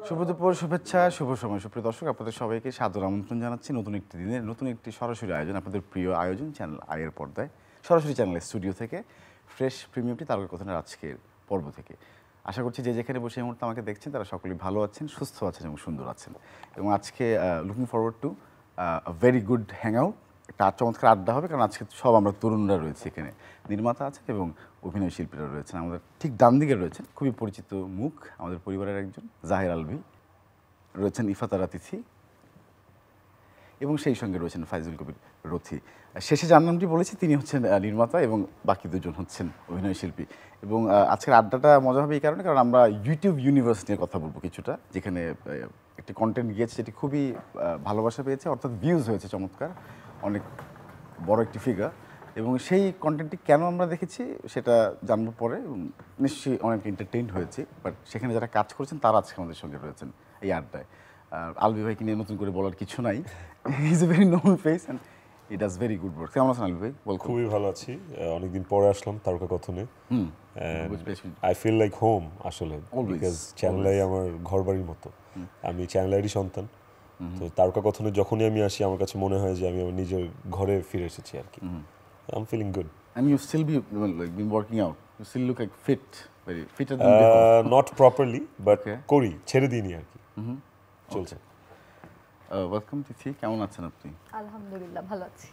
শুভ দুপুর, শুভেচ্ছা, শুভ সময়। সুপ্রিয় দর্শক, আপনাদের সবাইকে সাদর আমন্ত্রণ জানাচ্ছি নতুন একটি দিনের নতুন একটি সরাসরি আয়োজন, আপনাদের প্রিয় আয়োজন চ্যানেল আয়ের পর্দায়, সরাসরি চ্যানেলের স্টুডিও থেকে, ফ্রেশ প্রিমিয়ামটি তারকা কথানের আজকের পর্ব থেকে। আশা করছি যে যেখানে বসে এই মুহূর্তে আমাকে দেখছেন তারা সকলেই ভালো আছেন, সুস্থ আছেন এবং সুন্দর আছেন। এবং আজকে looking forward to very good hang out, একটা চমৎকার আড্ডা হবে, কারণ আজকে সব আমরা তরুণরা রয়েছে এখানে, নির্মাতা আছেন এবং অভিনয় শিল্পীরা রয়েছেন। আমাদের ঠিক ডান দিকে রয়েছেন খুবই পরিচিত মুখ, আমাদের পরিবারের একজন জাহির আলভী, রয়েছেন ইফাতারা তিথি এবং সেই সঙ্গে রয়েছেন ফাইজুল কবির রথি। শেষে যার নামটি বলেছি তিনি হচ্ছেন নির্মাতা এবং বাকি দুজন হচ্ছেন অভিনয় শিল্পী। এবং আজকের আড্ডাটা মজা হবে এই কারণে, কারণ আমরা ইউটিউব ইউনিভার্স নিয়ে কথা বলবো কিছুটা, যেখানে একটি কন্টেন্ট গিয়েছে যেটি খুবই ভালোবাসা পেয়েছে, অর্থাৎ ভিউজ হয়েছে চমৎকার, অনেক বড় একটি ফিগার। এবং সেই কন্টেন্টটি কেন আমরা দেখেছি সেটা জানবো পরে, নিশ্চয়ই অনেক এন্টারটেইনড হয়েছে। বাট সেখানে যারা কাজ করেছেন তারা আজকে আমাদের সঙ্গে রয়েছেন এই আড্ডায়। আলভী ভাইকে নিয়ে নতুন করে বলার কিছু নাই, he is a very known face and he does very good work. কেমন আছেন আলভী ভাই? খুবই ভালো আছি, অনেকদিন পরে আসলাম তারকা কথনে। আই ফিল লাইক হোম আসলে, বিকজ চ্যানেলাই আমার ঘর বাড়ির মতো। আমি চ্যানেলারই সন্তান, তো তারকা কথনে যখনই আমি আসি আমার কাছে মনে হয় যে আমি আমার নিজের ঘরে ফিরে এসেছি আর কি। I am feeling good. And you still been working out. You still look like fit, very fitter than before. Not properly, but Okay. করি, ছেড়ে দিইনি আর কি, চলছে। ওয়েলকাম তিথি, কেমন আছেন আপনি? আলহামদুলিল্লাহ ভালো আছি।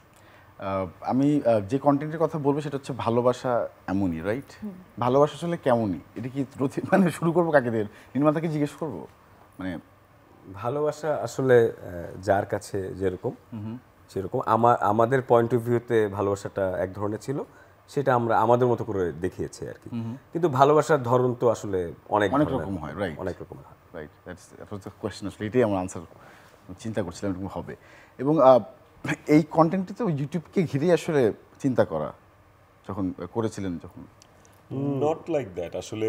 আমি যে কন্টেন্টের কথা বলবো সেটা হচ্ছে ভালোবাসা এমনই, রাইট? ভালোবাসা আসলে কেমনই, এটা কি মানে শুরু করবো কাকে দিয়ে, নির্মাতাকে জিজ্ঞেস করবো? মানে ভালোবাসা আসলে যার কাছে যেরকম সেরকম, আমাদের পয়েন্ট অফ ভিউতে ভালোবাসাটা এক ধরনের ছিল, সেটা আমরা আমাদের মতো করে দেখিয়েছি আর কি। কিন্তু ভালোবাসার ধরন তো আসলে অনেক রকম হয়, রাইট? অনেক রকম হয়, right. That was the question, আসলে এটাই আমার আনসার চিন্তা করছিলাম এরকম হবে। এবং এই কন্টেন্টটি তো ইউটিউবকে ঘিরেই আসলে চিন্তা করা, যখন করেছিলেন, যখন নট লাইক দ্যাট আসলে।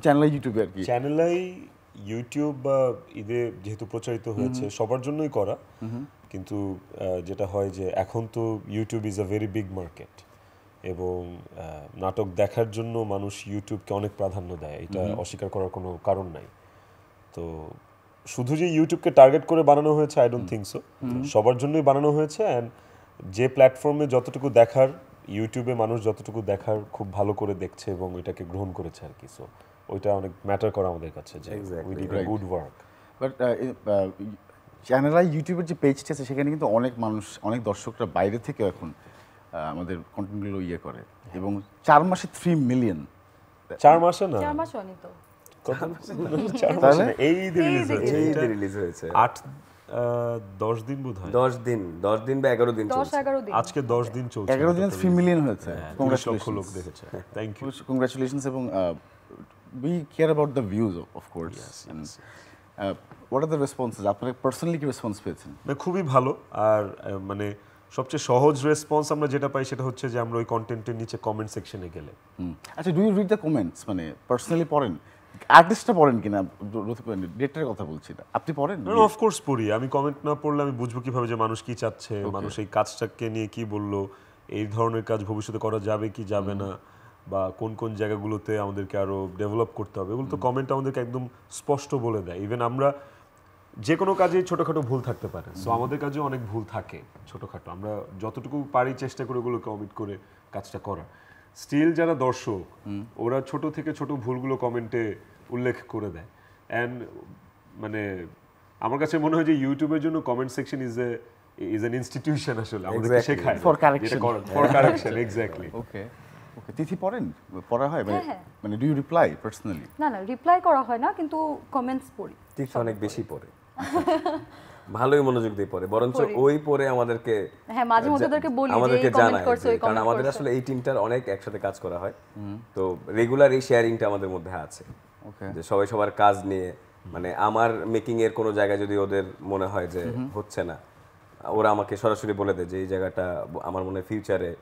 চ্যানেলাই ইউটিউবে আর কি, চ্যানেলাই ইউটিউব বা ঈদে যেহেতু প্রচারিত হয়েছে সবার জন্যই করা, কিন্তু যেটা হয় যে এখন তো YouTube is a very big market, এবং নাটক দেখার জন্য মানুষ ইউটিউবকে অনেক প্রাধান্য দেয়, এটা অস্বীকার করার কোনো কারণ নাই। তো শুধু যে ইউটিউবকে টার্গেট করে বানানো হয়েছে আই ডোন্ট থিঙ্ক সো, সবার জন্যই বানানো হয়েছে। অ্যান্ড যে প্ল্যাটফর্মে যতটুকু দেখার, ইউটিউবে মানুষ যতটুকু দেখার খুব ভালো করে দেখছে এবং এটাকে গ্রহণ করেছে আর কি। সো ওইটা অনেক ম্যাটার করে আমাদের কাছে, যে we did a good work. But Channel i ইউটিউবের যে পেজটি আছে সেখানে কিন্তু অনেক মানুষ, অনেক দর্শকরা বাইরে থেকে এখন আমাদের কন্টেন্টগুলো ইয়ে করে, এবং 4 মাসে 3 মিলিয়ন। 4 মাসে না, 4 মাস হয়নি তো। 4 মাসে না, এই রিলিজ হয়েছে 10 দিন বোধ হয়, 10 দিন বা 11 দিন চলছে। 10-11 দিন আজকে 10 দিন চলছে, 11 দিনে 3 মিলিয়ন হয়েছে। 30 লক্ষ লোক দেখেছে, থ্যাংক ইউ, কংগ্রাচুলেশনস। এবং we care about the views, of course. And what are the responses? আপনারা পার্সোনালি কি রেসপন্স পেয়েছেন? খুবই ভালো। আর মানে সবচেয়ে সহজ রেসপন্স আমরা যেটা পাই সেটা হচ্ছে যে আমরা ওই কন্টেন্টের নিচে কমেন্ট সেকশনে গেলে, আচ্ছা, do you read the comments? মানে পার্সোনালি পড়েন? আর্টিস্টটা পড়েন কিনা, ডিরেক্টরের কথা বলছি না, আপনি পড়েন? অফকোর্স পড়ি। আমি কমেন্ট না পড়লে আমি বুঝবো কিভাবে যে মানুষ কি চাচ্ছে, মানুষ এই কাজটাকে নিয়ে কি বললো, এই ধরনের কাজ ভবিষ্যতে করা যাবে কি যাবে না, বা কোন কোন জায়গাগুলোতে আমাদেরকে আরো ডেভেলপ করতে হবে, এগুলো তো কমেন্ট আমাদেরকে একদম স্পষ্ট বলে দেয়। ইভেন আমরা যে কোনো কাজে ছোটোখাটো ভুল থাকতে পারে, সো আমাদের কাজেও অনেক ভুল থাকে ছোটোখাটো, আমরা যতটুকু পারি চেষ্টা করে ওগুলো কমেন্ট করে কাজটা করা। স্টিল যারা দর্শক ওরা ছোট থেকে ছোট ভুলগুলো কমেন্টে উল্লেখ করে দেয়। অ্যান্ড মানে আমার কাছে মনে হয় যে ইউটিউবের জন্য comment section is an institution, আসলে আমাদেরকে শেখায় ফর কারেকশন, এক্স্যাক্টলি। ওকে, তিথি পড়েন? পড়া হয় মানে ডু ইউ রিপ্লাই পার্সোনালি? না, রিপ্লাই করা হয় না, কিন্তু কমেন্টস পড়ি। তিথি অনেক বেশি পড়ে, ভালোই মনোযোগ দিয়ে পড়ে, বরঞ্চ ওই পড়ে আমাদেরকে, হ্যাঁ, মাঝে মধ্যে ওদেরকে বলি যে আমাদেরকে কমেন্ট জানায়, করছো, এই কারণ কমেন্ট আমাদের আসলে এই টিমটার অনেক একসাথে কাজ করা হয়, তো রেগুলার এই শেয়ারিংটা আমাদের মধ্যে আছে। ওকে, যে সবাই সবার কাজ নিয়ে, মানে আমার মেকিং এর কোনো জায়গায় যদি ওদের মনে হয় যে হচ্ছে না, ওরা আমাকে সরাসরি বলে দেয় যে এই জায়গাটা আমার মনে হয় ফিউচারে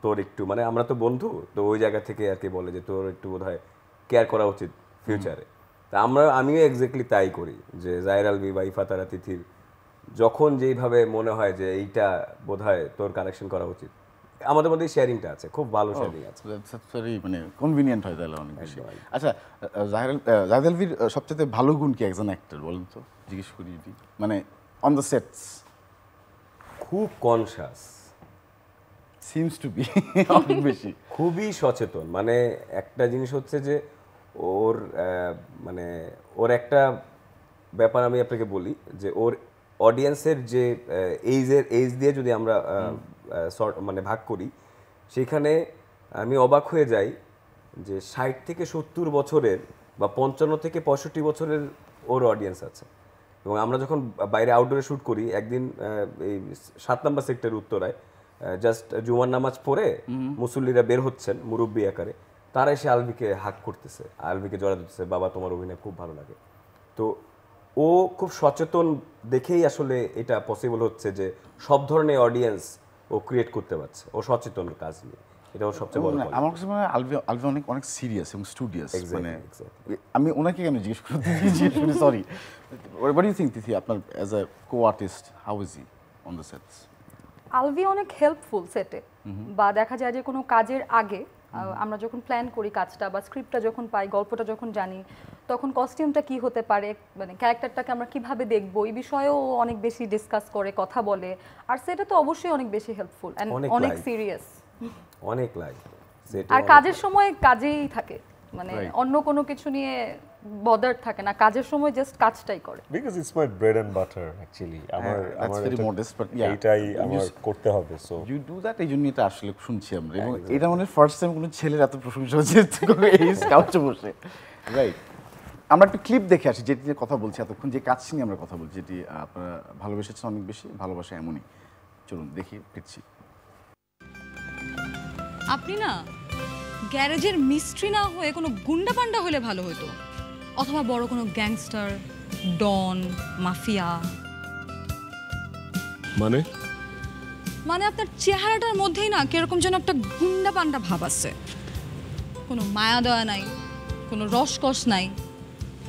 তোর একটু, মানে আমরা তো বন্ধু, তো ওই জায়গা থেকে আর কি বলে যে তোর একটু বোধহয় কেয়ার করা উচিত ফিউচারে। তা আমিও এক্স্যাক্টলি তাই করি, যে জাহির আলভী বা ইফাতারা তিথির যখন যেইভাবে মনে হয় যে এইটা বোধহয় তোর কারেকশন করা উচিত, আমাদের মধ্যে শেয়ারিংটা আছে, খুব ভালো শেয়ারিং আছে। ভেরি মানে কনভিনিয়েন্ট হয় তাহলে অনেক বেশি। আচ্ছা, জাহিদ আলভির সবচেয়ে ভালো গুণ কি একজন অ্যাক্টর বলেন তো, জিজ্ঞেস করি যদি, মানে অন দ্য সেটস? খুব কনশাস, সিমস টু বি অনেক বেশি। খুবই সচেতন। মানে একটা জিনিস হচ্ছে যে ওর মানে ওর একটা ব্যাপার আমি আপনাকে বলি যে ওর অডিয়েন্সের যে এইজ দিয়ে যদি আমরা মানে ভাগ করি, সেখানে আমি অবাক হয়ে যাই যে 60 থেকে 70 বছরের বা 55 থেকে 65 বছরের ওর অডিয়েন্স আছে। এবং আমরা যখন বাইরে আউটডোরে শ্যুট করি, একদিন এই 7 নম্বর সেক্টরের উত্তরায় জাস্ট জুমার নামাজ পড়ে মুসল্লিরা বের হচ্ছেন মুরব্বী আকারে, তারা এসে আলভিকে হাক করতেছে, আলভিকে জড়া দিতেছে, বাবা তোমার অভিনয় খুব ভালো লাগে। তো ও খুব সচেতন দেখেই আসলে এটা পসিবল হচ্ছে যে সব ধরনের অডিয়েন্স ও ক্রিয়েট করতে পারছে, ও সচেতন কাজ নিয়ে, এটা ওর সবচেয়ে বড় আমার কাছে মনে হয় আলভি অনেক অনেক সিরিয়াস এবং স্টুডিয়াস। মানে Exactly. আমি ওনাকে কেন জিজ্ঞেস করি, sorry, what do you think Tithi, আপনার as a co artist, how is he on the sets? Alvi অনেক হেল্পফুল সেটে, বা দেখা যায় যে কোনো কাজের আগে আমরা যখন প্ল্যান করি কাজটা বা স্ক্রিপ্টটা যখন পাই, গল্পটা যখন জানি, তখন কস্টিউমটা কি হতে পারে, মানে ক্যারেক্টারটাকে আমরা কিভাবে দেখবো, এই বিষয়েও অনেক বেশি ডিসকাস করে, কথা বলে। আর সেটা তো অবশ্যই অনেক বেশি হেল্পফুল এন্ড অনেক অনেক live। সিরিয়াস। অনেক লাগে। আর কাজের সময় কাজেই থাকে, মানে Right. অন্য কোনো কিছু নিয়ে বদার থাকে না, কাজের সময় জাস্ট কাজটাই করে। Because it's my bread and butter actually. that's very modest, but yeah, এইটাই আমার করতে হবে। সো ইউ ডু দ্যাট, এই জন্য এটা আসলে শুনছি আমরা, এবং এটা মানে ফার্স্ট টাইম কোনো ছেলের এত প্রশংসা হচ্ছে এই কাউচে বসে, রাইট? আমরা একটা ক্লিপ দেখে আসি যেটি নিয়ে কথা বলছি এতক্ষণ, যে কাজ নিয়ে আমরা কথা বলছি, যেটি আপনারা ভালোবেসেছেন অনেক বেশি, ভালোবাসা এমনই। চলুন দেখি, ফিরছি। আপনি না গ্যারেজের মিস্ত্রি না হয়ে কোনো গুন্ডা পান্ডা হলে ভালো হতো, অথবা বড় কোনো গ্যাংস্টার, ডন, মাফিয়া। মানে আপনার চেহারাটার মধ্যেই না কিরকম যেন একটা গুন্ডা পান্ডা ভাব আছে, কোনো মায়া দয়া নাই, কোনো রসকস নাই,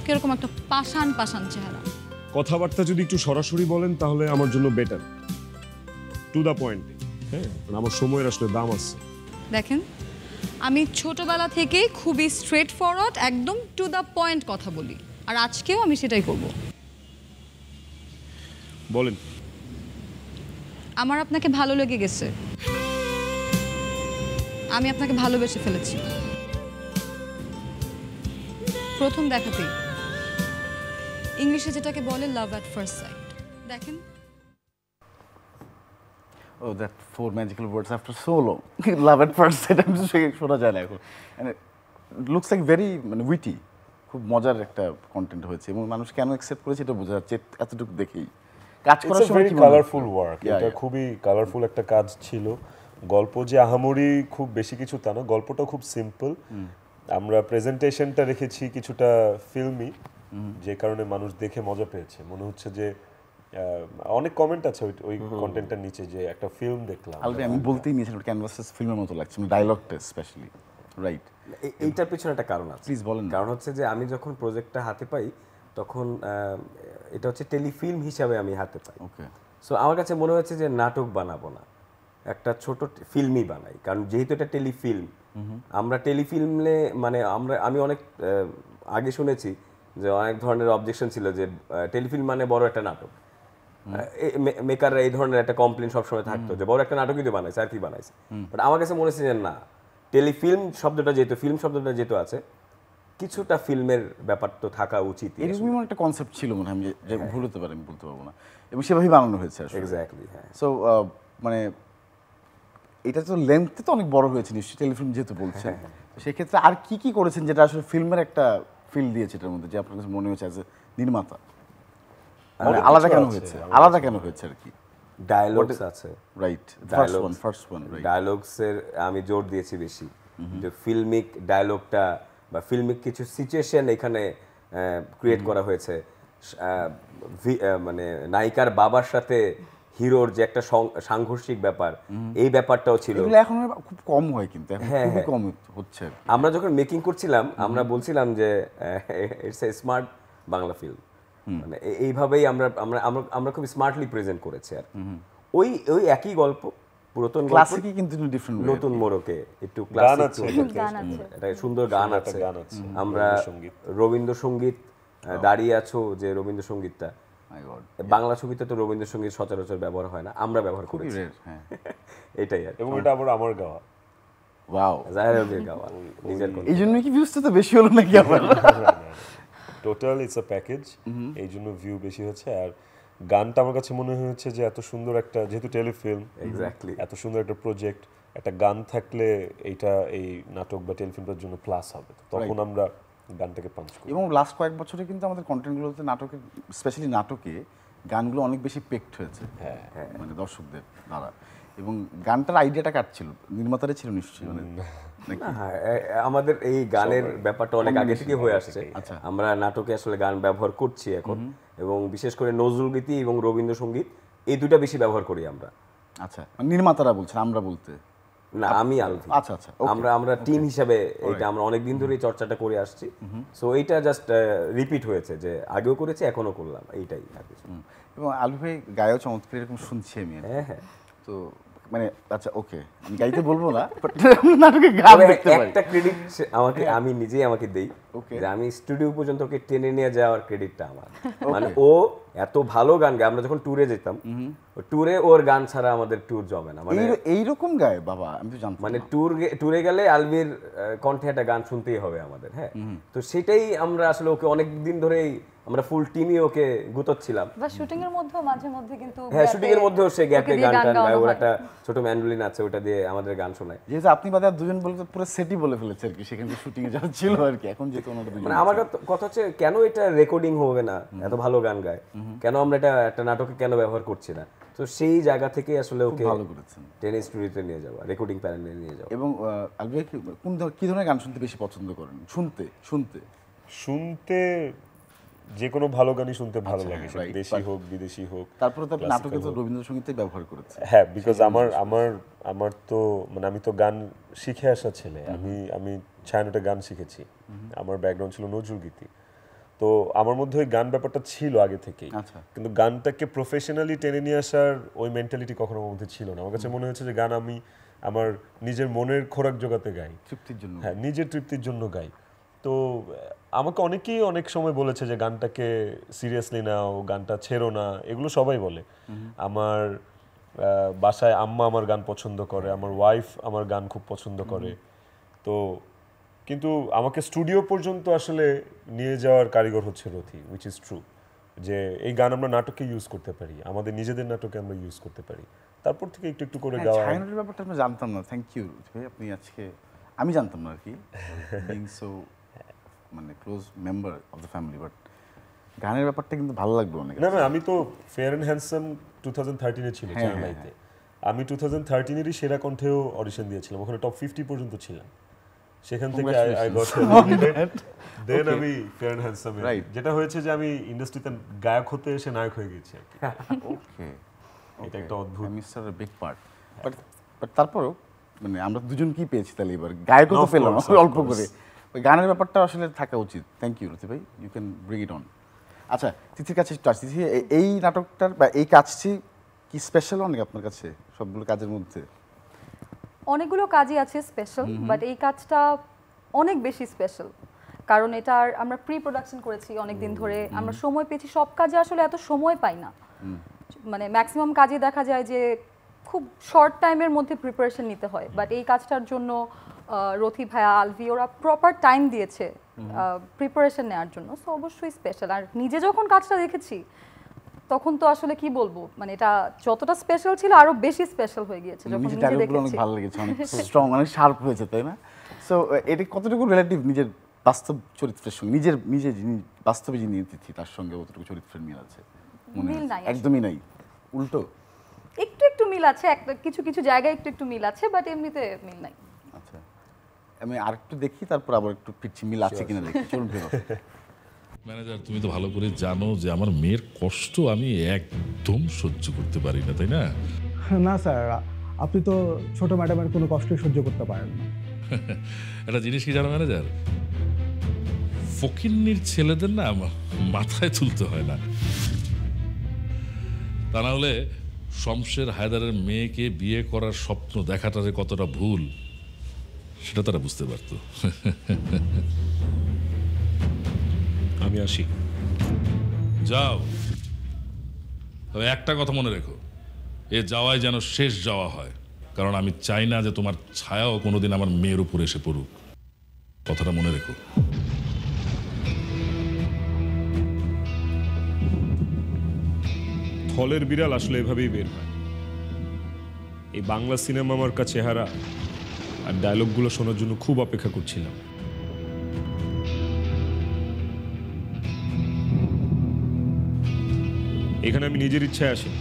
কিরকম একটা পাষাণ পাষাণ চেহারা। কথাবার্তা যদি একটু সরাসরি বলেন তাহলে আমার জন্য বেটার, টু দ্য পয়েন্ট। হ্যাঁ, আমার সময়ের আসলে দাম আছে। দেখেন, আমি ছোটবেলা থেকেই খুবই স্ট্রেট ফরওয়ার্ড, একদম টু দ্য পয়েন্ট কথা বলি, আর আজকেও আমি সেটাই করব। বলেন। আমার আপনাকে ভালো লেগে গেছে, আমি আপনাকে ভালোবেসে ফেলেছি প্রথম দেখাতেই। ইংলিশে যেটাকে বলে লাভ অ্যাট ফার্স্ট সাইট। দেখেন, Oh, that 4 magical words after so long. Love at first sight, আমি তো শোনা যায় না এখন। And it looks like very মানে witty, খুব মজার একটা কন্টেন্ট হয়েছে, এবং মানুষ কেন অ্যাকসেপ্ট করেছে এটা বোঝা যাচ্ছে এতটুকু দেখেই। কাজ করার ইটস আ সময় ভেরি কি মনে হচ্ছে? Colourful work. Yeah, এটা yeah. খুবই কালারফুল একটা কাজ ছিল। গল্প যে আহামরি খুব বেশি কিছু তা না, গল্পটা খুব সিম্পল। আমরা প্রেজেন্টেশনটা রেখেছি কিছুটা ফিল্মি, যে কারণে মানুষ দেখে মজা পেয়েছে। মনে হচ্ছে যে অনেক কমেন্ট আছে ওই কন্টেন্টটার নিচে যে একটা ফিল্ম দেখলাম। আলবি আমি বলতেই নিয়েছিলাম ক্যানভাসেস ফিল্মের মতো লাগছে, ডায়লগটা স্পেশালি, রাইট? এইটার পিছনে একটা কারণ আছে। প্লিজ বলেন। কারণ হচ্ছে যে আমি যখন প্রজেক্টটা হাতে পাই, তখন এটা হচ্ছে টেলিফিল্ম হিসাবে আমি হাতে পাই। ওকে। সো আমার কাছে মনে হচ্ছে যে নাটক বানাবো না, একটা ছোট ফিল্মই বানাই। কারণ যেহেতু এটা টেলিফিল্ম, আমরা টেলিফিল্মে মানে আমি অনেক আগে শুনেছি যে অনেক ধরনের অবজেকশন ছিল যে টেলিফিল্ম মানে বড় একটা নাটক। মেকাররা এই ধরনের একটা কমপ্লেন সবসময় থাকতো যে বড় একটা নাটকই তো বানাইছে, আর কি বানাইছে। বাট আমার কাছে মনে হচ্ছে যে না, টেলিফিল্ম শব্দটা যেহেতু, ফিল্ম শব্দটা যেহেতু আছে, কিছুটা ফিল্মের ব্যাপার তো থাকা উচিত। এরকমই আমার একটা কনসেপ্ট ছিল মনে হয়, আমি যে ভুল হতে পারে, আমি বলতে পারবো না, এবং সেভাবেই বানানো হয়েছে আসলে। এক্স্যাক্টলি, হ্যাঁ। সো মানে এটা তো লেন্থে তো অনেক বড় হয়েছে নিশ্চয়ই, টেলিফিল্ম যেহেতু বলছেন। সেক্ষেত্রে আর কি কি করেছেন যেটা আসলে ফিল্মের একটা ফিল দিয়েছে এটার মধ্যে, যে আপনার কাছে মনে হয়েছে অ্যাজ এ নির্মাতা মানে আলাদা কেন হয়েছে, আলাদা কেন হয়েছে আর কি? ডায়ালগস আছে, রাইট, ফার্স্ট ওয়ান রাইট। ডায়ালগসের আমি জোর দিয়েছি বেশি, যে ফিল্মিক ডায়ালগটা বা ফিল্মিক কিছু সিচুয়েশন এখানে ক্রিয়েট করা হয়েছে। মানে নায়িকার বাবার সাথে হিরোর যে একটা সাংঘর্ষিক ব্যাপার, এই ব্যাপারটাও ছিল। এগুলো এখন খুব কম হয়, কিন্তু এখন খুবই কম হচ্ছে। আমরা যখন মেকিং করছিলাম, আমরা বলছিলাম যে it's a smart Bangla film, মানে এইভাবেই আমরা আমরা আমরা আমরা খুব স্মার্টলি প্রেজেন্ট করেছি। আর ওই ওই একই গল্প পুরাতন ক্লাসিকই কিন্তু ডিফারেন্ট নতুন মোড়কে একটু গান ক্লাসিক আছে গান আছে। একটা সুন্দর গান আছে। গান আছে আমরা রবীন্দ্রসঙ্গীত দাঁড়িয়ে আছো যে রবীন্দ্রসঙ্গীতটা, মাই গড বাংলা ছবিতে তো রবীন্দ্রসঙ্গীত সচরাচর ব্যবহার হয় না, আমরা ব্যবহার করেছি, রেয়ার, হ্যাঁ এটাই আর কি। এবং এটা আবার আমার গাওয়া। ওয়াও, জাহের আলভীর গাওয়া নিজের কথা। এই জন্য কি ভিউজটা তো বেশি হলো নাকি আবার? টোটাল ইটস আ প্যাকেজ, এই জন্য ভিউ বেশি হচ্ছে। আর গানটা আমার কাছে মনে হয়েছে যে এত সুন্দর একটা, যেহেতু টেলিফিল্ম, এক্স্যাক্টলি এত সুন্দর একটা প্রজেক্ট, একটা গান থাকলে এইটা এই নাটক বা টেলিফিল্মটার জন্য প্লাস হবে, তখন আমরা গানটাকে পাঞ্চ করি। এবং লাস্ট কয়েক বছরে কিন্তু আমাদের কন্টেন্টগুলোতে নাটকে, স্পেশালি নাটকে গানগুলো অনেক বেশি পেক্ট হয়েছে মানে দর্শকদের দ্বারা। এবং গানটার আইডিয়াটা কাটছিল নির্মাতারা ছিল নিশ্চয়ই, মানে নাকি? আমাদের এই গানের ব্যাপারটা অনেক আগে থেকে হয়ে আসছে। আচ্ছা। আমরা নাটকে আসলে গান ব্যবহার করছি এখন, এবং বিশেষ করে নজরুল গীতি এবং রবীন্দ্রসঙ্গীত এই দুইটা বেশি ব্যবহার করি আমরা। আচ্ছা, মানে নির্মাতারা বলছেন, আমরা বলতে না, আমি আলভি। আচ্ছা আচ্ছা, okay. আমরা টিম হিসাবে এটা আমরা অনেক দিন ধরে চর্চাটা করে আসছি। সো এইটা জাস্ট রিপিট হয়েছে, যে আগেও করেছি এখনো করলাম, এইটাই আর কিছু। এবং আলু ভাই গায়েও চমৎকার, এরকম শুনছি আমি আর কি। হ্যাঁ। তো মানে আচ্ছা ওকে, আমি গাইতে বলবো না, বাট নাটকে গান তবে দেখতে পারি। একটা ক্রেডিট আমি নিজেই আমাকে দেই, Okay. যে আমি স্টুডিও পর্যন্ত ওকে টেনে নিয়ে যাওয়ার ক্রেডিটটা আমার। মানে ও এত ভালো গান গায়, আমরা যখন ট্যুরে যেতাম, ট্যুরে ওর গান ছাড়া আমাদের ট্যুর জমে না। মানে এইরকম গায় বাবা, আমি তো জানতাম মানে না। ট্যুরে গেলে আলভির কণ্ঠে একটা গান শুনতেই হবে আমাদের। হ্যাঁ, তো সেটাই আমরা আসলে ওকে অনেক দিন ধরেই আমরা ফুল টিমই ওকে গুতোচ্ছিলাম। বা শুটিং এর মধ্যেও মাঝে মধ্যে কিন্তু হ্যাঁ, শুটিং এর মধ্যেও সে গ্যাপে ওকে দিয়ে গান টান গাওয়ানো গায়, ওর হয়। একটা ছোট ম্যান্ডোলিন আছে, ওটা দিয়ে আমাদের গান শোনায়। যেহেতু আপনি বাদে আর দুজন বলে তো পুরো সেটই বলে ফেলেছে আর কি, সেখানে শুটিং এ যাওয়া ছিল আর কি। এখন যেহেতু ওনারা দুজন মানে আমার কথা হচ্ছে, কেন এটা রেকর্ডিং হবে না? এত ভালো গান গায়, কেন আমরা এটা একটা নাটকে কেন ব্যবহার করছি না? তো সেই জায়গা থেকে আসলে ওকে ভালো করেছেন। টেনিস স্টুডিওতে নিয়ে যাওয়া, রেকর্ডিং প্যানেলে নিয়ে যাওয়া। এবং আলু ভাই কি ধরনের গান শুনতে বেশি পছন্দ করেন? শুনতে যে কোনো ভালো গানই শুনতে ভালো লাগে, সেটা right, দেশি হোক বিদেশি হোক। তারপরে তো আপনি নাটকে তো রবীন্দ্রসঙ্গীতই ব্যবহার করেছেন। হ্যাঁ, বিকজ আমার তো মানে আমি তো গান শিখে আসা ছেলে। আমি ছায়ানটে গান শিখেছি, আমার ব্যাকগ্রাউন্ড ছিল নজরুল গীতি। তো আমার মধ্যে ওই গান ব্যাপারটা ছিল আগে থেকেই, আচ্ছা। কিন্তু গানটাকে প্রফেশনালি টেনে নিয়ে আসার ওই মেন্টালিটি কখনো আমার মধ্যে ছিল না। আমার কাছে মনে হয়েছে যে গান আমি আমার নিজের মনের খোরাক জোগাতে গাই, তৃপ্তির জন্য। হ্যাঁ, নিজের তৃপ্তির জন্য গাই। তো আমাকে অনেকেই অনেক সময় বলেছে যে গানটাকে সিরিয়াসলি নাও, গানটা ছেড়ো না, এগুলো সবাই বলে। আমার বাসায় আম্মা আমার গান পছন্দ করে, আমার ওয়াইফ আমার গান খুব পছন্দ করে। তো কিন্তু আমাকে স্টুডিও পর্যন্ত আসলে নিয়ে যাওয়ার কারিগর হচ্ছে রথি, উইচ ইজ ট্রু, যে এই গান আমরা নাটকে ইউজ করতে পারি, আমাদের নিজেদের নাটকে আমরা ইউজ করতে পারি। তারপর থেকে একটু একটু করে গাওয়া। ছায়ানটের ব্যাপারটা আমি জানতাম না, থ্যাংক ইউ ভাই, আপনি আজকে, আমি জানতাম না আর কি, বিং সো মানে close member of the family, but গানের ব্যাপারটা কিন্তু ভালো লাগবে অনেক। না, আমি তো ফেয়ার অ্যান্ড হ্যান্ডসাম 2013 ছিল চ্যানেল আইতে। আমি 2013-এরই সেরা কণ্ঠেও অডিশন দিয়েছিলাম, ওখানে টপ 50 পর্যন্ত ছিলাম। সেখান থেকে আই গট দেন আমি ফেয়ার অ্যান্ড হ্যান্ডসাম, যেটা হয়েছে যে আমি ইন্ডাস্ট্রিতে গায়ক হতে এসে নায়ক হয়ে গেছি আর কি। ওকে, এটা একটা অদ্ভুত মিস্টার বিগ পার্ট। বাট তারপরেও মানে আমরা দুজন কি পেয়েছি তাহলে, এবার গায়কও তো পেলাম অল্প করে। ওই গানের ব্যাপারটা আসলে থাকা উচিত। থ্যাংক ইউ রতি ভাই, you can bring it on. আচ্ছা, তিথির কাছে একটু আসছি। এই নাটকটার বা এই কাজটি কি স্পেশাল অনেক আপনার কাছে সবগুলো কাজের মধ্যে? অনেকগুলো কাজই আছে স্পেশাল, বাট এই কাজটা অনেক বেশি স্পেশাল, কারণ এটার আমরা প্রি প্রোডাকশন করেছি অনেক দিন ধরে, আমরা সময় পেয়েছি। সব কাজে আসলে এত সময় পাই না, মানে ম্যাক্সিমাম কাজে দেখা যায় যে খুব শর্ট টাইমের মধ্যে প্রিপারেশন নিতে হয়, বাট এই কাজটার জন্য রথি ভাইয়া, আলভি, ওরা প্রপার টাইম দিয়েছে প্রিপারেশন নেওয়ার জন্য। সো অবশ্যই স্পেশাল। আর নিজে যখন কাজটা দেখেছি তখন তো আসলে কি বলবো, মানে এটা যতটা স্পেশাল ছিল আরো বেশি স্পেশাল হয়ে গিয়েছে যখন নিজে ডায়লগগুলো অনেক দেখেছি। ভালো লেগেছে, অনেক স্ট্রং, অনেক শার্প হয়েছে, তাই না? সো এটা কতটুকু রিলেটিভ নিজের বাস্তব চরিত্রের সঙ্গে, নিজে যিনি বাস্তবে যিনি তিথি তার সঙ্গে কতটুকু চরিত্রের মিল আছে? মিল নাই, একদমই নাই, উল্টো একটু মিল আছে, একটা কিছু জায়গায় একটু মিল আছে, বাট এমনিতে মিল নাই। আচ্ছা, আমি আরেকটু দেখি, তারপর আবার একটু পিচ্ছি মিল আছে কিনা দেখি। চলুন ফেরো। ম্যানেজার, তুমি তো ভালো করে জানো যে আমার মেয়ের কষ্ট আমি একদম সহ্য করতে পারি না, তাই না? না স্যার, আপনি তো ছোট ম্যাডামের কোনো কষ্টই সহ্য করতে পারেন না। একটা জিনিস কি জানো ম্যানেজার, ফকিন্নির ছেলেদের না মাথায় তুলতে হয় না, তা না হলে শমশের হায়দারের মেয়েকে বিয়ে করার স্বপ্ন দেখাটা যে কতটা ভুল সেটা তারা বুঝতে পারত। আমি আসি। যাও, তবে একটা কথা মনে রেখো, এ যাওয়াই যেন শেষ যাওয়া হয়, কারণ আমি চাই না যে তোমার ছায়াও কোনোদিন আমার মেয়ের উপর এসে পড়ুক। কথাটা মনে রেখো। থলের বিড়াল আসলে এভাবেই বের হয়। এই বাংলা সিনেমা মার্কা চেহারা আর ডায়লগগুলো শোনার জন্য খুব অপেক্ষা করছিলাম। এখানে আমি নিজের ইচ্ছায় আসি,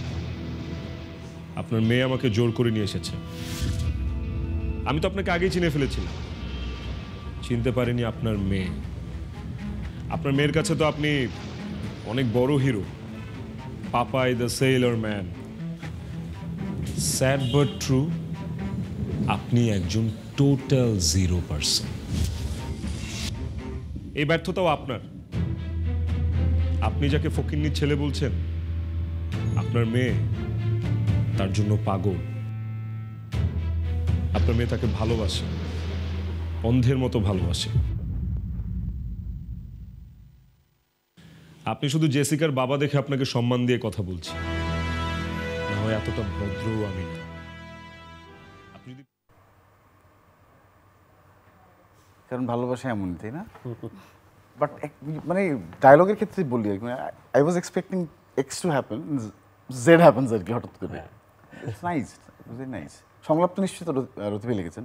আপনার মেয়ে আমাকে জোর করে নিয়ে এসেছে। আমি তো আপনাকে আগেই চিনে ফেলেছিলাম, চিনতে পারিনি আপনার মেয়ে। আপনার মেয়ের কাছে তো আপনি অনেক বড় hero, Papai the Sailor man. Sad but true, আপনি একজন টোটাল 0%। এই ব্যর্থতাও আপনার। আপনি যাকে ফকিন্নির ছেলে বলছেন, আপনার মেয়ে তার জন্য পাগল। আপনার মেয়ে তাকে ভালোবাসে, অন্ধের মতো ভালোবাসে। আপনি শুধু জেসিকার বাবা দেখে আপনাকে সম্মান দিয়ে কথা বলছি, না হয় এতটা ভদ্রও আমি না। আপনি যদি কারণ ভালোবাসা এমনই, তাই না? বাট মানে ডায়লগের ক্ষেত্রে বলি, I was expecting X to happen, Z happens আর কি হঠাৎ করে। It's nice, very nice. সংলাপ তো নিশ্চিত রতিবে লিখেছেন।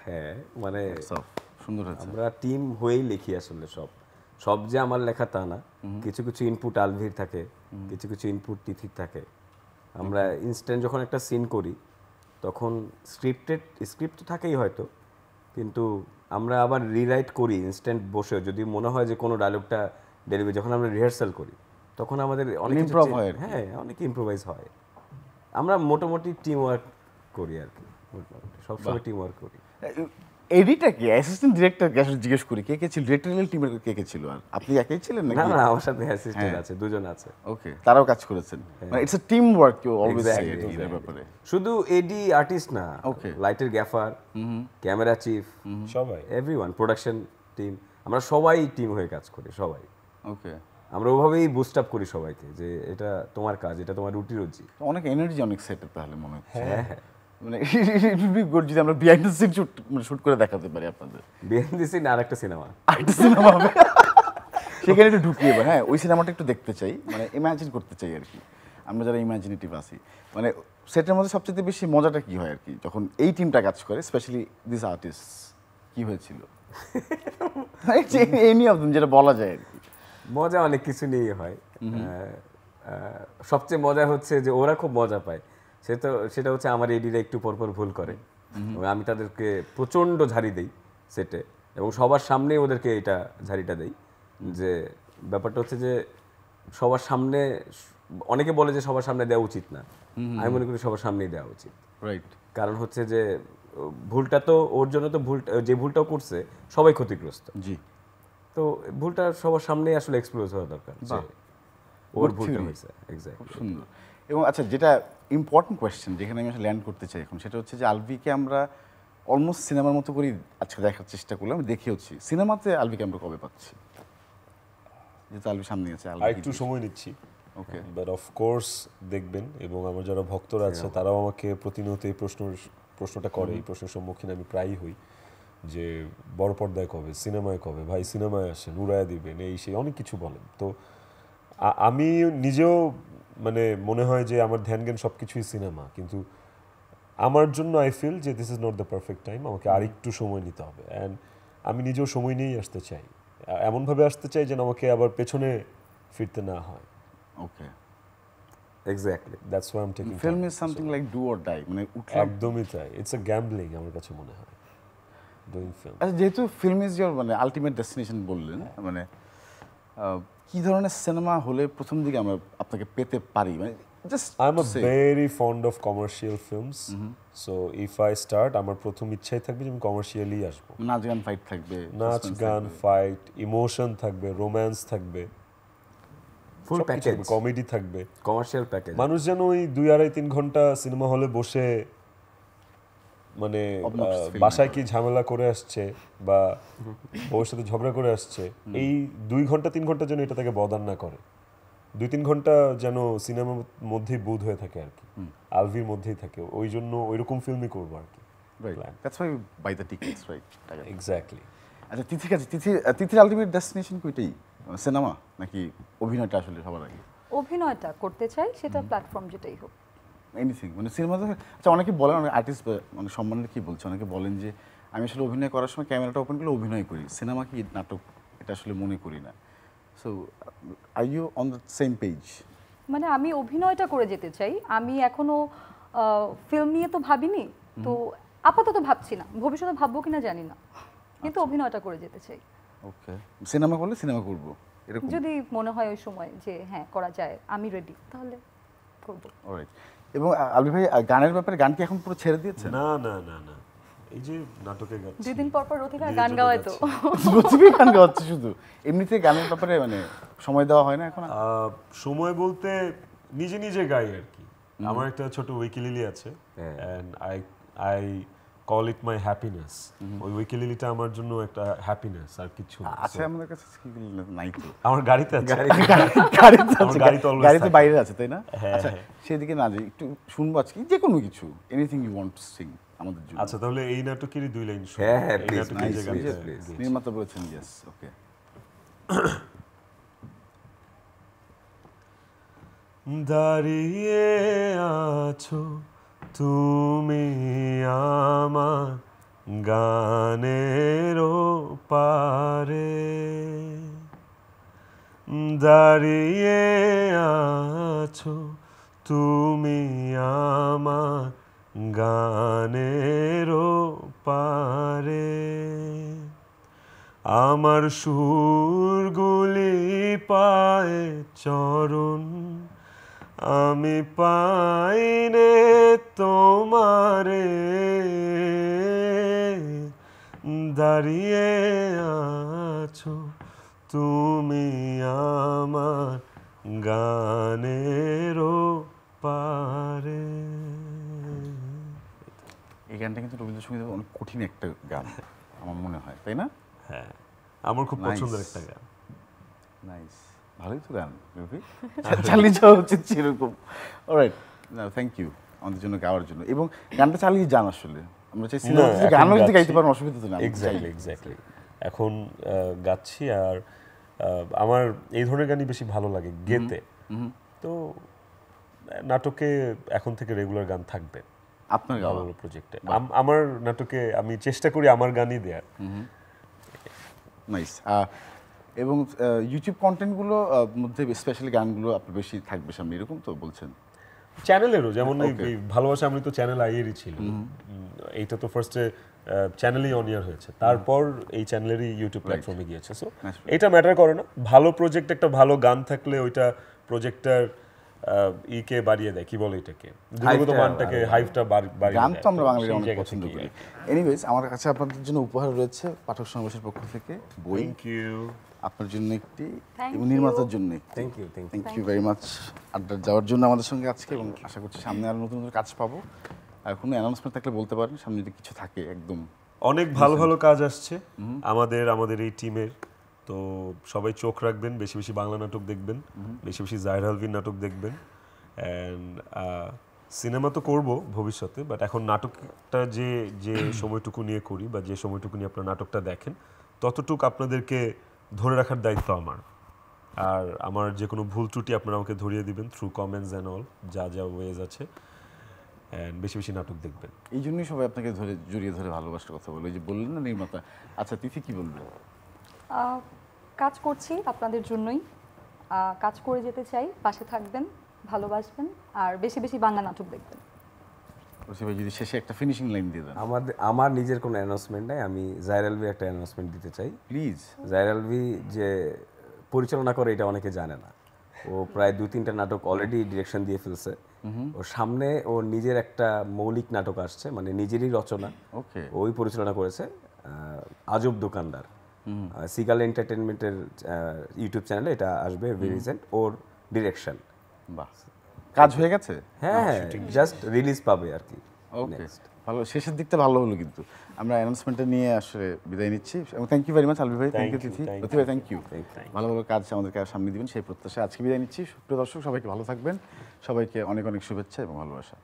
হ্যাঁ, মানে সুন্দর হয়েছে। আমরা টিম হয়েই লিখি আসলে। সব যে আমার লেখা তা না, কিছু কিছু ইনপুট আলভির থাকে, কিছু কিছু ইনপুট তিথির থাকে। আমরা ইনস্ট্যান্ট যখন একটা সিন করি তখন স্ক্রিপ্ট তো থাকেই হয়তো, কিন্তু আমরা আবার রিরাইট করি ইনস্ট্যান্ট বসে। যদি মনে হয় যে কোনো ডায়লগটা ডেলিভারি, যখন আমরা রিহার্সাল করি তখন আমাদের অনেক ইমপ্রুভ হয়। হ্যাঁ, অনেক ইমপ্রোভাইজ হয়। আমরা মোটামুটি টিম ওয়ার্ক করি আর কি, সবসময় টিম ওয়ার্ক করি। এডিটা কি, অ্যাসিস্ট্যান্ট ডিরেক্টরকে আসলে জিজ্ঞেস করি কে কে ছিল, ডিরেক্টরিয়াল টিমের কে কে ছিল? আর আপনি একাই ছিলেন না নাকি? না, আমার সাথে অ্যাসিস্ট্যান্ট আছে, দুজন আছে। ওকে, তারাও কাজ করেছেন। মানে it's a team work, you always say এর ব্যাপারে। শুধু এডি আর্টিস্ট না, Okay. লাইটের গ্যাফার, ক্যামেরা চিফ, সবাই এভরিওয়ান, প্রোডাকশন টিম, আমরা সবাই টিম হয়ে কাজ করি, সবাই। ওকে, আমরা ওভাবেই বুস্ট আপ করি সবাইকে যে এটা তোমার কাজ, এটা তোমার রুটি রুজি। অনেক এনার্জি, অনেক সেটআপ তাহলে মনে হচ্ছে। হ্যাঁ, মানে ইট উড বি গুড যদি আমরা বিহাইন্ড দ্য সিন শুট করে দেখাতে পারি আপনাদের। বিহাইন্ড দ্য সিন আরেকটা সিনেমা, আরেকটা সিনেমা হবে সেখানে একটু ঢুকিয়ে, হ্যাঁ ওই সিনেমাটা একটু দেখতে চাই, মানে ইমাজিন করতে চাই আর কি। আমরা যারা ইমাজিনেটিভ আছি, মানে সেটের মধ্যে সবচেয়ে বেশি মজাটা কি হয় আর কি, যখন এই টিমটা কাজ করে, স্পেশালি দিস আর্টিস্ট, কি হয়েছিল এনি অফ দেম, যেটা বলা যায় আর কি? মজা অনেক কিছু নিয়ে হয়। সবচেয়ে মজা হচ্ছে যে ওরা খুব মজা পায়, সেটা হচ্ছে আমার এডিরা একটু পরপর ভুল করে এবং আমি তাদেরকে প্রচণ্ড ঝাড়ি দেই সেটে, এবং সবার সামনেই ওদেরকে এটা ঝাড়িটা দেই। যে ব্যাপারটা হচ্ছে যে সবার সামনে, অনেকে বলে যে সবার সামনে দেওয়া উচিত না, আমি মনে করি সবার সামনেই দেওয়া উচিত। রাইট। কারণ হচ্ছে যে ভুলটা তো ওর জন্য, তো যে ভুলটাও করছে সবাই ক্ষতিগ্রস্ত। জি, তো ভুলটা সবার সামনেই আসলে এক্সপ্লোজ হওয়া দরকার যে ওর ভুলটা হয়েছে। এক্স্যাক্টলি, সুন্দর। এবং আচ্ছা, যেটা ইম্পর্টেন্ট কোয়েশ্চেন যেখানে আমি আসলে ল্যান্ড করতে চাই এখন, সেটা হচ্ছে যে আলভিকে আমরা অলমোস্ট সিনেমার মতো করেই আজকে দেখার চেষ্টা করলাম, আমি দেখেওছি। সিনেমাতে আলভিকে আমরা কবে পাচ্ছি? যেহেতু আলভি সামনে আছে, আর একটু সময় নিচ্ছি। ওকে, বাট অফকোর্স দেখবেন, এবং আমার যারা ভক্তরা আছে তারাও আমাকে প্রতিনিয়ত এই প্রশ্নটা করে। এই প্রশ্নের সম্মুখীন আমি প্রায়ই হই যে বড় পর্দায় কবে, সিনেমায় কবে, ভাই সিনেমায় আসেন, উড়ায় দিবেন, এই সেই অনেক কিছু বলেন। তো আমি নিজেও মানে মনে হয় যে আমার ধ্যান জ্ঞান সব কিছুই সিনেমা, কিন্তু আমার জন্য আই ফিল যে this is not the perfect time, আমাকে আরেকটু সময় নিতে হবে। অ্যান্ড আমি নিজেও সময় নিয়েই আসতে চাই, এমনভাবে আসতে চাই যেন আমাকে আবার পেছনে ফিরতে না হয়। Okay, exactly, that's why I am taking film is something like do or die, মানে উঠলাম। একদমই তাই, ইটস আ গ্যাম্বলিং আমার কাছে মনে হয় ডুইং ফিল্ম। আচ্ছা, যেহেতু ফিল্ম ইজ ইয়োর মানে আলটিমেট ডেস্টিনেশন বললেন, মানে কি ধরনের সিনেমা হলে প্রথম দিকে আমরা আপনাকে পেতে পারি? মানে just I am a very fond of commercial films, so if I start, আমার প্রথম ইচ্ছাই থাকবে যে আমি কমার্শিয়ালি আসবো। নাচ গান ফাইট থাকবে, নাচ গান ফাইট, ইমোশন থাকবে, রোম্যান্স থাকবে, ফুল প্যাকেজ, কমেডি থাকবে, কমার্শিয়াল প্যাকেজ। মানুষ যেন ওই 2-2.5-3 ঘন্টা সিনেমা হলে বসে মানে বাসায় কি ঝামেলা করে আসছে বা বউয়ের সাথে ঝগড়া করে আসছে, এই 2 ঘন্টা 3 ঘন্টা যেন এটা তাকে বদান না করে, 2-3 ঘন্টা যেন সিনেমার মধ্যেই বোধ হয়ে থাকে আর কি, আলভির মধ্যেই থাকে, ওই জন্য ওইরকম ফিল্মই করবো আর কি। That's why by the tickets, right? Exactly. আচ্ছা, তিথির কাছে তিথির আলটিমেট ডেস্টিনেশন কোইটাই, সিনেমা নাকি অভিনয়টা আসলে সবার আগে? অভিনয়টা করতে চাই, সেটা প্ল্যাটফর্ম যেটাই হোক। এনিথিং, মানে সিনেমাতে। আচ্ছা, অনেকে বলেন, অনেক আর্টিস্ট মানে সম্মানের কি বলছে, অনেকে বলেন যে আমি আসলে অভিনয় করার সময় ক্যামেরাটা ওপেন করলে অভিনয় করি, সিনেমা কি নাটক এটা আসলে মনে করি না। So are you on the same page? মানে আমি অভিনয়টা করে যেতে চাই, আমি এখনো ফিল্ম নিয়ে তো ভাবিনি, তো আপাতত ভাবছি না, ভবিষ্যতে ভাববো কিনা জানি না, কিন্তু অভিনয়টা করে যেতে চাই। ওকে, সিনেমা করলে সিনেমা করবো এরকম যদি মনে হয় ওই সময় যে হ্যাঁ করা যায়, আমি রেডি, তাহলে করবো। অলরাইট। এবং আলবি ভাই, গানের ব্যাপারে গান কি এখন পুরো ছেড়ে দিয়েছেন? না না না না, এই যে নাটকে গাচ্ছি, 2 দিন পর পর রথিকা গান গাওয়ায় তো রথিকা গান গাওয়াচ্ছে শুধু, এমনিতে গানের ব্যাপারে মানে সময় দেওয়া হয় না এখন? সময় বলতে নিজে নিজে গাই আর কি। আমার একটা ছোট উইকিলিলি আছে, and I call it my happiness. ওই উইকিলিলিটা আমার জন্য একটা হ্যাপিনেস, আর কিছু না। আচ্ছা, আমাদের কাছে নাই তো। আমার গাড়িতে আছে, গাড়িতে বাইরে আছে, তাই না? আচ্ছা, সেদিকে না যে একটু শুনবো আজকে, যে কোনো কিছু, anything you want to sing আমাদের জন্য। আচ্ছা, তাহলে এই নাটকেরই 2 লাইন শুনুন। হ্যাঁ হ্যাঁ, এই প্লিজ নাটকের যে গানটা প্লিজ। নির্মাতা বলেছেন ইয়েস, ওকে। দাঁড়িয়ে আছো তুমি আমার গানের পারে, দাঁড়িয়ে আছো তুমি আমার গানের পারে, আমার সুরগুলি পায়ে চরণ, আমি পাইনে তোমারে, দাঁড়িয়ে আছো তুমি আমার গানের পারে। এই গানটা কিন্তু রবীন্দ্রসঙ্গীতের অনেক কঠিন একটা গান আমার মনে হয়, তাই না? হ্যাঁ, আমার খুব Nice. পছন্দের একটা গান। নাইস, ভালোই তো গান, রবি। চালিয়ে যাওয়া উচিত সেরকম। অলরাইট, থ্যাংক ইউ আমাদের জন্য গাওয়ার জন্য, এবং গানটা চালিয়ে যান। আসলে আমরা চাই সিনেমাতে গানও যদি গাইতে পারেন, অসুবিধা তো না। এক্স্যাক্টলি। এখন গাচ্ছি, আর আমার এই ধরনের গানই বেশি ভালো লাগে গেতে। তো নাটকে এখন থেকে রেগুলার গান থাকবে আপনার গাওয়া প্রজেক্টে। আমার নাটকে আমি চেষ্টা করি আমার গানই দেওয়ার। নাইস। এবং ইউটিউব কন্টেন্টগুলো মধ্যে স্পেশালি গানগুলো আপনার বেশি থাকবে সামনে, এরকম তো বলছেন? চ্যানেলেরও যেমন এই ভালোবাসা আমি তো চ্যানেল আইয়েরই ছিল, এইটা তো ফার্স্টে চ্যানেলই অন ইয়ার হয়েছে, তারপর এই চ্যানেলেরই ইউটিউব প্ল্যাটফর্মে গিয়েছে। সো এটা ম্যাটার করে না, ভালো প্রজেক্ট, একটা ভালো গান থাকলে ওইটা প্রজেক্টটার ইকে বাড়িয়ে দেয়, কি বলে এটাকে, গুণগত মানটাকে, হাইপটা বাড়িয়ে গান দেয়। তো আমরা বাঙালিরা অনেক পছন্দ করি। এনিওয়েজ, আমার কাছে আপনাদের জন্য উপহার রয়েছে পাঠক সমাবেশের পক্ষ থেকে বই, থ্যাংক ইউ। আপনার জন্য একটি Thank এবং you. নির্মাতার জন্য একটি। Thank you. Thank you very much আড্ডা যাওয়ার জন্য আমাদের সঙ্গে আজকে, এবং আশা করছি সামনে আরো নতুন নতুন কাজ পাবো। আর কোনো অ্যানাউন্সমেন্ট থাকলে বলতে পারেন, সামনে যদি কিছু থাকে একদম। অনেক ভালো ভালো কাজ আসছে আমাদের এই টিমের, তো সবাই চোখ রাখবেন, বেশি বেশি বাংলা নাটক দেখবেন, বেশি বেশি জাহির আলভির নাটক দেখবেন। অ্যান্ড সিনেমা তো করব ভবিষ্যতে, বাট এখন নাটকটা যে সময়টুকু নিয়ে করি, বা যে সময়টুকু নিয়ে আপনার নাটকটা দেখেন, ততটুকু আপনাদেরকে ধরে রাখার দায়িত্ব আমার। আর আমার যে কোনো ভুল ত্রুটি আপনারা আমাকে ধরিয়ে দিবেন থ্রু কমেন্টস অ্যান্ড অল, যা যা ওয়েজ আছে। অ্যান্ড বেশি বেশি নাটক দেখবেন। এই জন্যই সবাই আপনাকে জড়িয়ে ধরে ভালোবাসার কথা বলে, যে বললেন না নির্মাতা। আচ্ছা, তিথি কি বলবে? কাজ করছি আপনাদের জন্যই, কাজ করে যেতে চাই, পাশে থাকবেন, ভালোবাসবেন, আর বেশি বেশি বাংলা নাটক দেখবেন। ভাই, যদি শেষে একটা ফিনিশিং লাইন দিয়ে দেন। আমার নিজের কোনো অ্যানাউন্সমেন্ট নাই, আমি জাহির আলভি একটা অ্যানাউন্সমেন্ট দিতে চাই। প্লিজ। জাহির আলভি যে পরিচালনা করে এটা অনেকে জানে না। ও প্রায় 2-3টা নাটক অলরেডি ডিরেকশন দিয়ে ফেলছে। ওর সামনে ওর নিজের একটা মৌলিক নাটক আসছে, মানে নিজেরই রচনা, ওকে, ওই পরিচালনা করেছে, আজব দোকানদার। সিগাল এন্টারটেনমেন্টের ইউটিউব চ্যানেলে এটা আসবে, ভেরি রিসেন্ট। ওর ডিরেকশন। বাহ, কাজ হয়ে গেছে? হ্যাঁ, জাস্ট রিলিজ পাবে আর কি। ওকে, ভালো, শেষের দিকটা ভালো হলো। কিন্তু আমরা অ্যানাউন্সমেন্টটা নিয়ে আসলে বিদায় নিচ্ছি এবং thank you very much Albi ভাই, থ্যাংক ইউ তিথি, অতি ভাই, থ্যাংক ইউ। ভালো ভালো কাজ আমাদেরকে সামনে দিবেন সেই প্রত্যাশা আজকে বিদায় নিচ্ছি। প্রিয় দর্শক, সবাইকে ভালো থাকবেন, সবাইকে অনেক অনেক শুভেচ্ছা এবং ভালোবাসা।